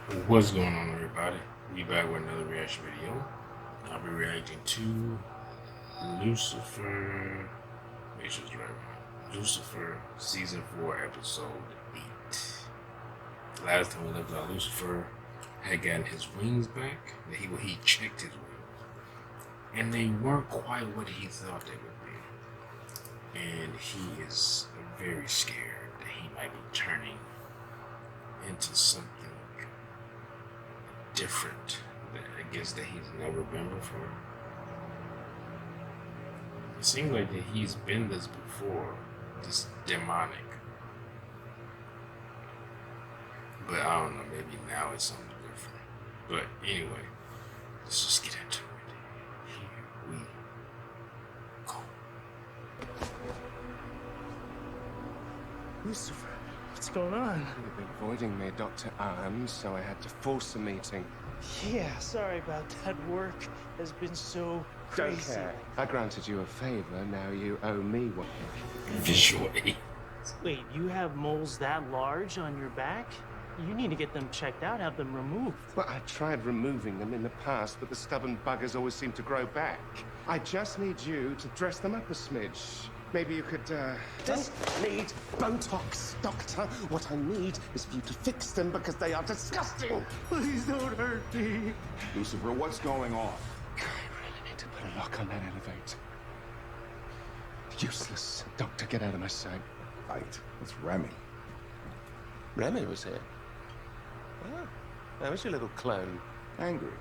What's going on, everybody? We back with another reaction video. I'll be reacting to Lucifer. Make sure it's right. Lucifer season 4, episode 8. Last time we left out, Lucifer had gotten his wings back. He checked his wings, and they weren't quite what he thought they would be. And he is very scared that he might be turning into something different, I guess, that he's never been before. It seems like that he's been this before, this demonic. But I don't know, maybe now it's something different. But anyway, let's just get into it. Here we go. Lucifer, what's going on? You've been avoiding me, Dr. Arms, so I had to force a meeting. Yeah, sorry about that. Work has been so crazy. Don't care. I granted you a favor, now you owe me one. Visual aid. Wait, you have moles that large on your back? You need to get them checked out, have them removed. Well, I tried removing them in the past, but the stubborn buggers always seem to grow back. I just need you to dress them up a smidge. Maybe you could, Don't need Botox, Doctor. What I need is for you to fix them because they are disgusting. Please don't hurt me. Lucifer, what's going on? I really need to put a lock on that elevator. Useless. Doctor, get out of my sight. Right, it's Remy. Remy was here. Oh, that was your little clone. Angry.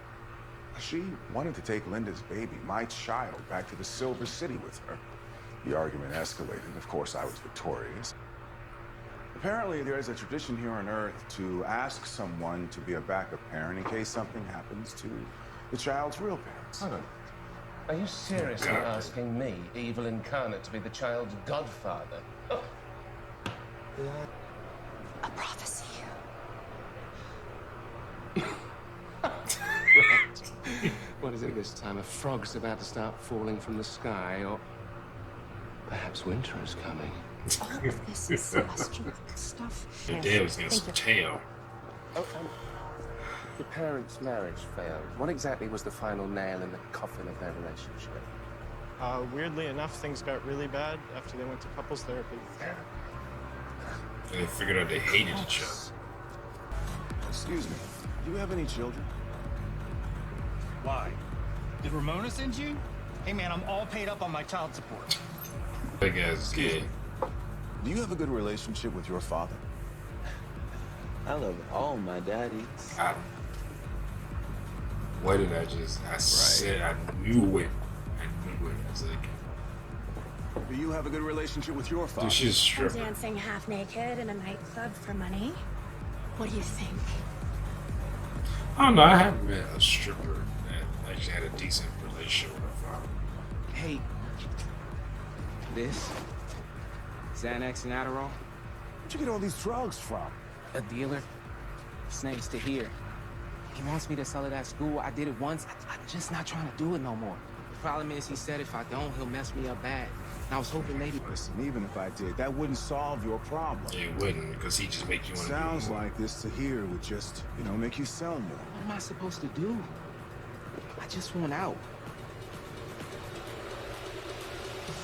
She wanted to take Linda's baby, my child, back to the Silver City with her. The argument escalated. Of course, I was victorious. Apparently, there is a tradition here on Earth to ask someone to be a backup parent in case something happens to the child's real parents. Hold on. Are you seriously asking me, evil incarnate, to be the child's godfather? Oh. A prophecy. What is it this time? A frog's about to start falling from the sky, or perhaps winter is coming. All of this is celestial stuff. Your dad was getting some tail. Oh, your parents' marriage failed. What exactly was the final nail in the coffin of their relationship? Weirdly enough, things got really bad after they went to couples therapy. And they figured out they hated each other. Excuse me, do you have any children? Why? Did Ramona send you? Hey man, I'm all paid up on my child support. That guy's gay. Do you have a good relationship with your father? I love all my daddies. What did I just... I said I knew it. I knew it. I was like... Do you have a good relationship with your father? Dude, she's a I'm stripper. dancing half naked in a nightclub for money. What do you think? I don't know. I haven't met a stripper that actually had a decent relationship with her father. Hey, this Xanax and Adderall, Where'd you get all these drugs from? a dealer, snakes to here. He wants me to sell it at school. I did it once. I'm just not trying to do it no more. The problem is, he said if I don't, he'll mess me up bad. And I was hoping maybe. Listen, even if I did, that wouldn't solve your problem. It wouldn't, because he just make you want to Sounds like this to hear would just, make you sell more. What am I supposed to do? I just want out.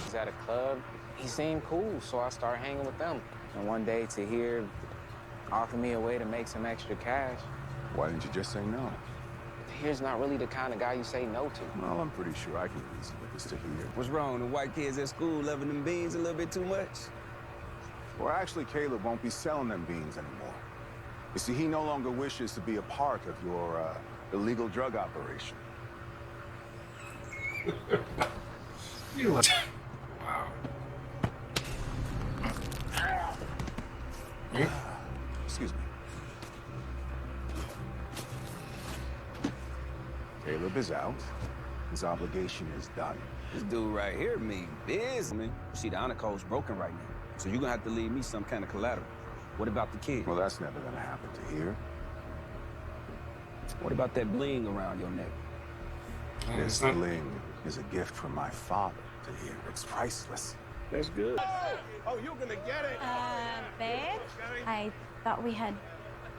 He's at a club. He seemed cool, so I started hanging with them. And one day, Tahir offered me a way to make some extra cash. Why didn't you just say no? Tahir's not really the kind of guy you say no to. Well, I'm pretty sure I can reason with this to hear. What's wrong? The white kids at school loving them beans a little bit too much? Well, actually, Caleb won't be selling them beans anymore. You see, he no longer wishes to be a part of your illegal drug operation. Wow. Excuse me. Caleb is out. His obligation is done. This dude right here mean business. See, the honor code's broken right now. So you're gonna have to leave me some kind of collateral. What about the kid? Well, that's never gonna happen to here. What about that bling around your neck? This bling is a gift from my father to hear. It's priceless. That's good. Oh, you're gonna get it! Babe, I thought we had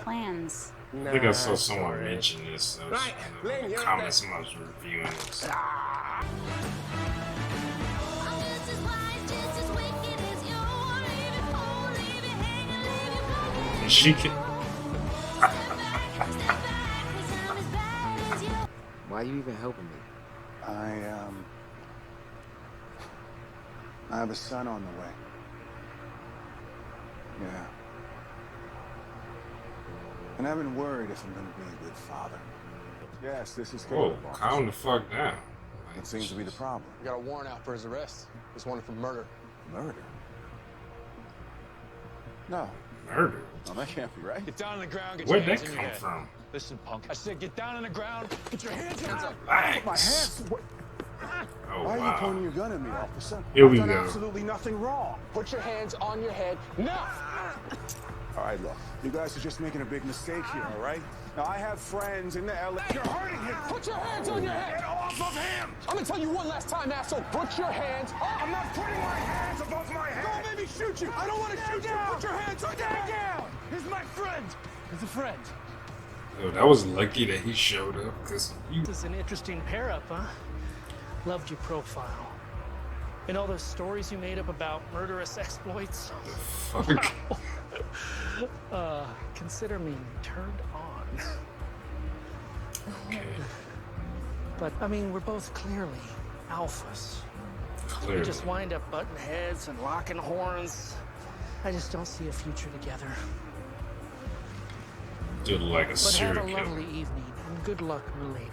plans. I think I saw someone mention this. Right, Lynn, you're comments someone was reviewing this. And she can. Why you even helping me? I have a son on the way. Yeah. And I've been worried if I'm going to be a good father. Yes, this is Whoa, Caleb. calm the fuck down. What seems to be the problem? We got a warrant out for his arrest. He's wanted for murder. Murder? No. Murder? No, that can't be right. Get down on the ground, get Where'd your hands that in your come head. from? Listen, punk. I said get down on the ground, get your hands up. Relax. My hands. What? Oh, Why are you wow. pointing your gun at me, officer? Here we I've done go. absolutely nothing wrong. Put your hands on your head. Now! All right, look. You guys are just making a big mistake here, all right? Now, I have friends in the LA. You're hurting him. Put your hands on your head! Get off of him! I'm gonna tell you one last time, asshole. Put your hands up! I'm not putting my hands above my head. Don't make me shoot you. I don't want to shoot you. Put your hands on your head. down! He's my friend! He's a friend. Yo, that was lucky that he showed up, because you. This is an interesting pair up, huh? Loved your profile. And all those stories you made up about murderous exploits. Fuck. Consider me turned on. Okay. But, I mean, we're both clearly alphas. Clearly. We just wind up butting heads and locking horns. I just don't see a future together. Did like a But have serial a killer. lovely evening, and good luck, milady.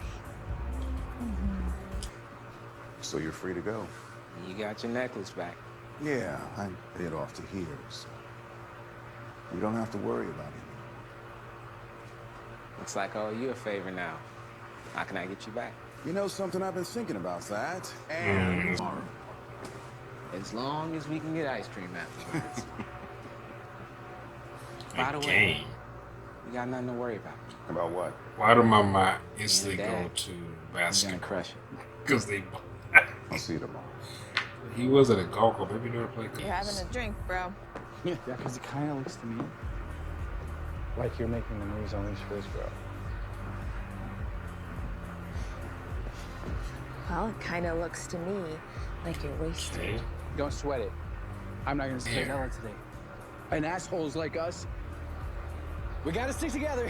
So you're free to go. You got your necklace back. Yeah, I paid off to here, so we don't have to worry about it. Looks like I owe you a favor now. How can I get you back? You know something? I've been thinking about that. And As long as we can get ice cream afterwards. By the way, Again. you got nothing to worry about. about what? Why do my mind instantly Dad. go to I'm gonna basketball? crush it. Because they. I'll see you tomorrow. He was at a golf club. Maybe never played golf. You're having a drink, bro. Yeah, because it kind of looks to me like you're making the moves on these first, bro. Well, it kind of looks to me like you're wasted. Okay. Don't sweat it. I'm not gonna say Yeah. Ella today. And assholes like us, we gotta stick together.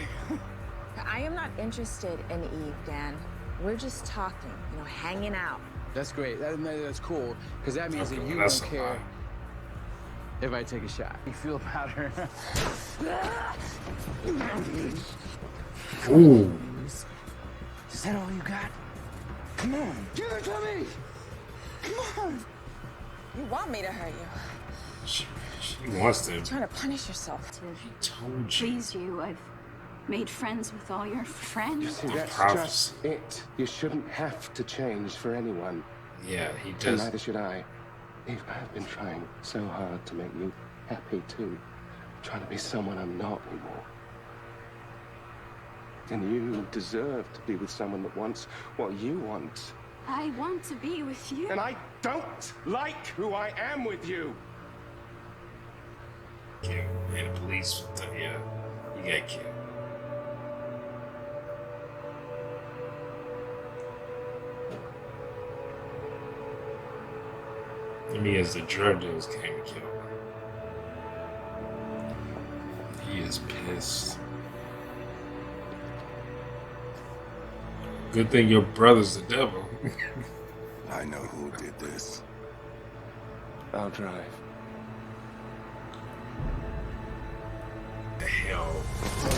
I am not interested in Eve, Dan. We're just talking, hanging out. That's great. That's cool, because that means Okay, that well, you that's won't a care lie. if I take a shot. You feel about her? Ooh. Is that all you got? Come on, give it to me! Come on! You want me to hurt you? She wants to. You're trying to punish yourself. He told you. Please you. I've made friends with all your friends. See, that's Prophecy. just it. You shouldn't have to change for anyone. Yeah, he And does. neither should I. Eve, I have been trying so hard to make you happy too. Trying to be someone I'm not anymore. And you deserve to be with someone that wants what you want. I want to be with you. And I don't like who I am with you. Killed. And the police. Yeah, you got killed. I mean, as the drug dealers came to kill him. He is pissed. Good thing your brother's the devil. I know who did this. I'll drive. The hell?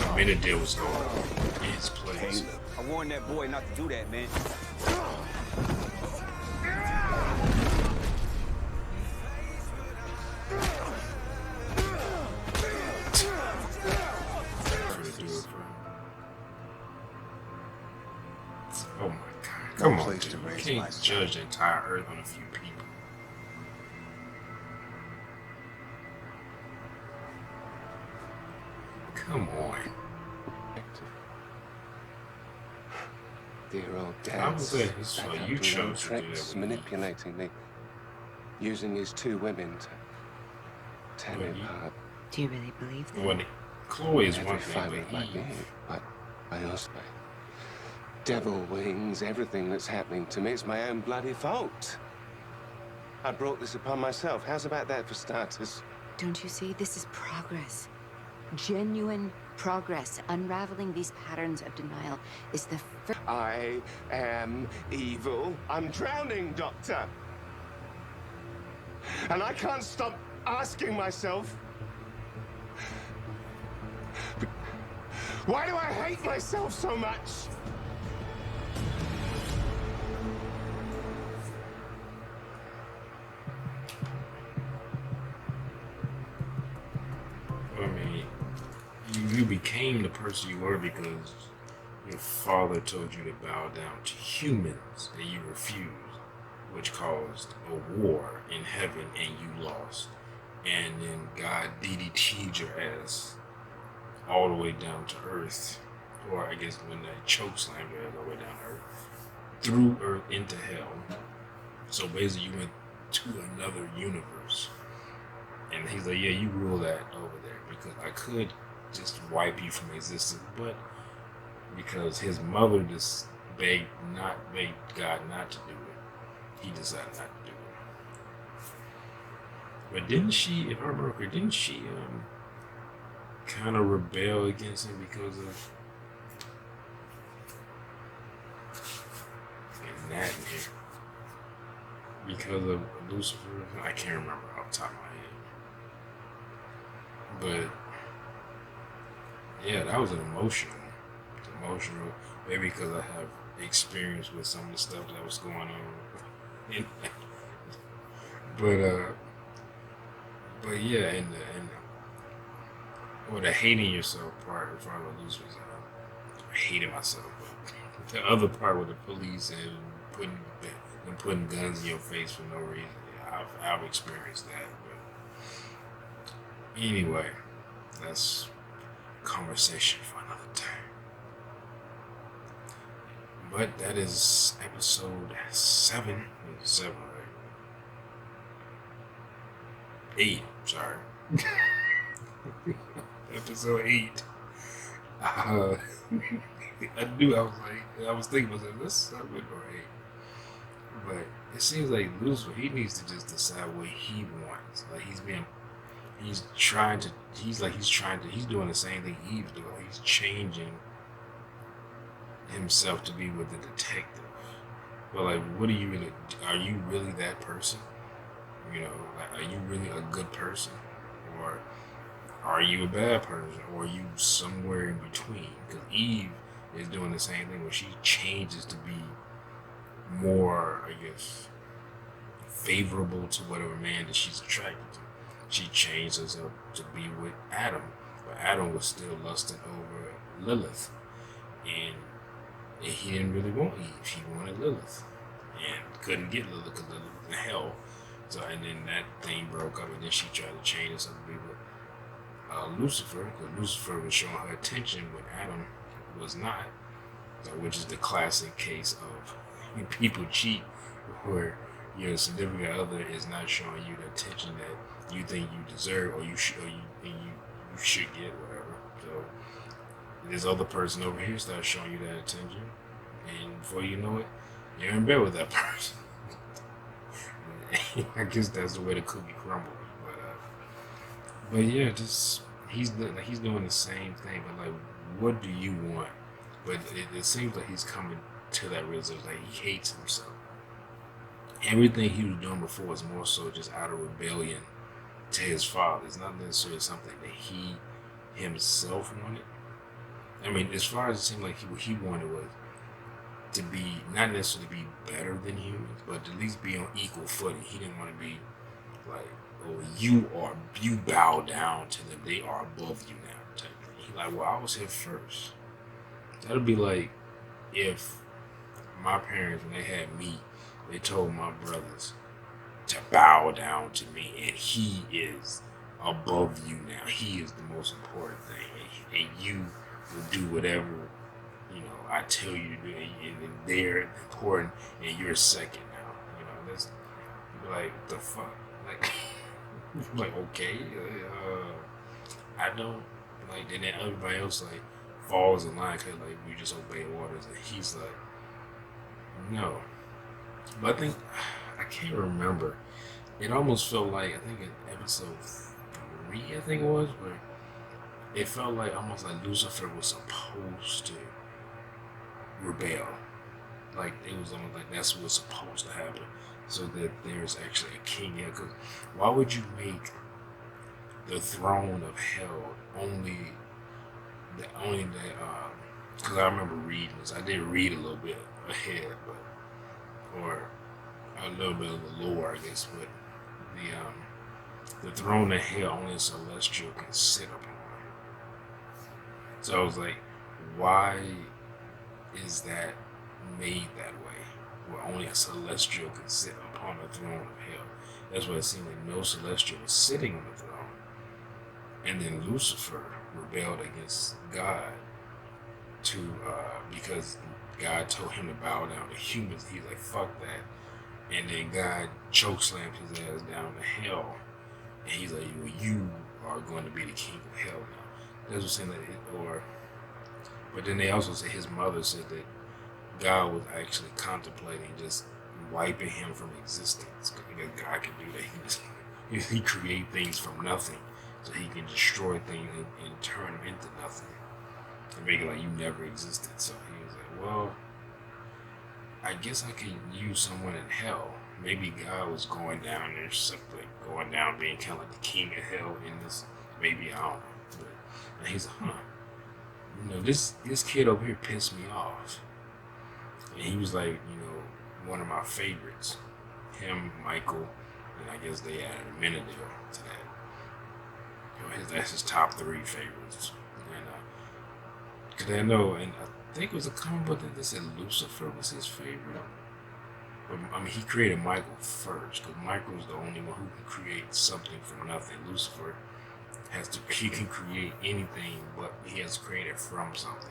The minute there was going on in his place. I warned that boy not to do that, man. Oh my God. Come on, place dude. to You raise can't my son. judge the entire earth on a few people. Come on. Dear old dad. I was saying, this is back why up you and chose running to do tricks, that. manipulating me, using these two women to tear me Well, you- apart. Do you really believe that? When Chloe is Every one thing, fibre of but my Eve. being, but I also devil wings everything that's happening to me. It's my own bloody fault. I brought this upon myself. How's about that for starters? Don't you see? This is progress. Genuine progress. Unraveling these patterns of denial is the first. I am evil. I'm drowning, Doctor. And I can't stop asking myself, why do I hate myself so much? I mean, you became the person you were because your father told you to bow down to humans and you refused, which caused a war in heaven and you lost. And then God DDT'd your ass all the way down to earth. Or I guess when that choke slammed your ass all the way down to earth. Through earth into hell. So basically you went to another universe. And he's like, yeah, you rule that over there because I could just wipe you from existence, but because his mother just begged God not to do it, he decided not to do it. But didn't she, if I remember correctly, didn't she kind of rebel against him because of and that in here? Because of Lucifer? I can't remember off the top of my head. But yeah, that was an emotional, maybe because I have experience with some of the stuff that was going on. But yeah, and the hating yourself part in front of Lucifer, I hated myself. But the other part with the police and putting guns in your face for no reason, yeah, I've experienced that. But anyway, that's conversation for another time. But that is episode 7. 7, right? 8, sorry. Episode 8. I knew, I was thinking about this 7 or 8. But it seems like Lucifer, he needs to just decide what he wants. Like he's doing the same thing Eve's doing. He's changing himself to be with the detective. But like, are you really that person? You know, like, are you really a good person? Or are you a bad person? Or are you somewhere in between? Because Eve is doing the same thing where she changes to be more, I guess, favorable to whatever man that she's attracted to. She changed herself to be with Adam, but Adam was still lusting over Lilith, and he didn't really want Eve. He wanted Lilith, and couldn't get Lilith because Lilith was in hell. So, and then that thing broke up, and then she tried to change herself to be with Lucifer, because Lucifer was showing her attention when Adam was not. So, which is the classic case of when people cheat, where your significant other is not showing you the attention that you think you deserve, or you should get, whatever. So this other person over here starts showing you that attention, and before you know it, you're in bed with that person. I guess that's the way the cookie crumbles. But yeah, just he's doing the same thing. But like, what do you want? But it seems like he's coming to that realization, like he hates himself. Everything he was doing before was more so just out of rebellion to his father. It's not necessarily something that he himself wanted. I mean, as far as it seemed like what he wanted was to be, not necessarily be better than humans, but at least be on equal footing. He didn't want to be like, oh, you bow down to them. They are above you now. Type thing. He like, well, I was here first. That'll be like if my parents, when they had me, they told my brothers to bow down to me, and he is above you now. He is the most important thing, and you will do whatever, you know, I tell you to do, and they're important, and you're second now. You know, that's like, the fuck, like, like, okay, I don't Like, then everybody else like falls in line because like we just obey orders, and he's like, no. But I think I can't remember. It almost felt like I think in episode 3, I think it was, where it felt like almost like Lucifer was supposed to rebel. Like it was almost like that's what's supposed to happen, so that there's actually a king here. Because why would you make the throne of hell only that? Because I remember reading this. I did read a little bit ahead, but or a little bit of the lore, I guess. But the throne of hell only a celestial can sit upon. So I was like, why is that made that way? Where only a celestial can sit upon the throne of hell. That's why it seemed like no celestial was sitting on the throne. And then Lucifer rebelled against God because God told him to bow down to humans. He's like, fuck that. And then God chokeslammed his ass down to hell. And he's like, well, you are going to be the king of hell now. That's what saying that but then they also say his mother said that God was actually contemplating just wiping him from existence. Because God can do that. He create things from nothing. So he can destroy things and turn them into nothing. And make it like you never existed. So he was like, well, I guess I can use someone in hell. Maybe God was going down there, something going down, being kind of like the king of hell in this. Maybe, I don't know. And he's like, this kid over here pissed me off. And he was like, one of my favorites. Him, Michael, and I guess they added Menadil to that. That's his top 3 favorites. And because I know, and I think it was a comic book that said Lucifer was his favorite. But I mean, he created Michael first, because Michael is the only one who can create something from nothing. Lucifer he can create anything, but he has created from something.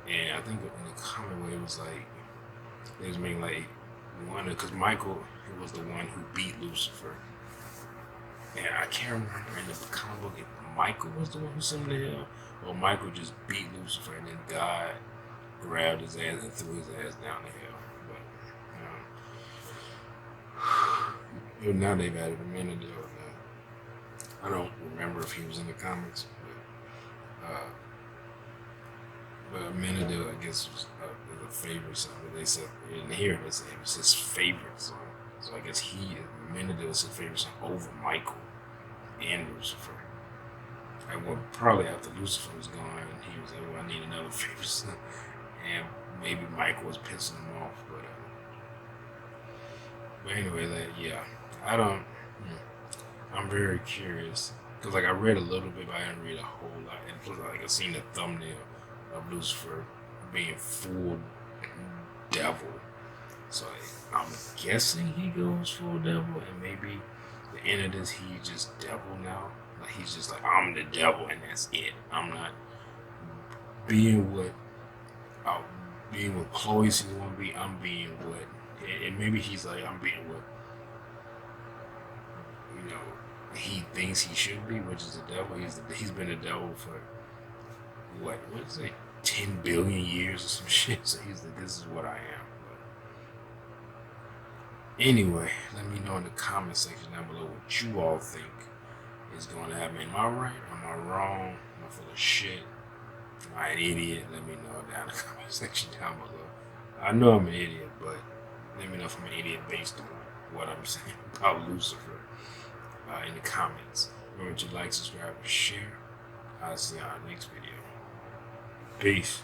And I think in the comic way, it was like, it was making like because Michael was the one who beat Lucifer. And I can't remember in the comic book if Michael was the one who sent him to hell, or Michael just beat Lucifer and then God grabbed his ass and threw his ass down to hell. But now they've added a minute. I don't remember if he was in the comics, but Menadil, I guess, was a favorite song. They said in here, they said it was his favorite song. So I guess Menadil is his favorite song over Michael and Lucifer. Probably after Lucifer was gone, he was like, well, I need another favorite song. And maybe Michael was pissing him off, but anyway, I'm very curious because I read a little bit, but I didn't read a whole lot. And plus, I seen the thumbnail of Lucifer being full devil, so I'm guessing he goes full devil, and maybe the end of this, he's just devil now. Like he's just like, I'm the devil, and that's it. I'm not being what Chloe seems to want to be. I'm being what, and maybe he's like, I'm being what he thinks he should be, which is the devil. He's been a devil for what is it, 10 billion years or some shit. So he's like, this is what I am. But anyway, let me know in the comment section down below what you all think is going to happen. Am I right? Am I wrong? Am I full of shit? Am I an idiot? Let me know down in the comment section down below. I know I'm an idiot, but let me know if I'm an idiot based on what I'm saying about Lucifer. In the comments. Remember to like, subscribe, and share. I'll see you on the next video. Peace.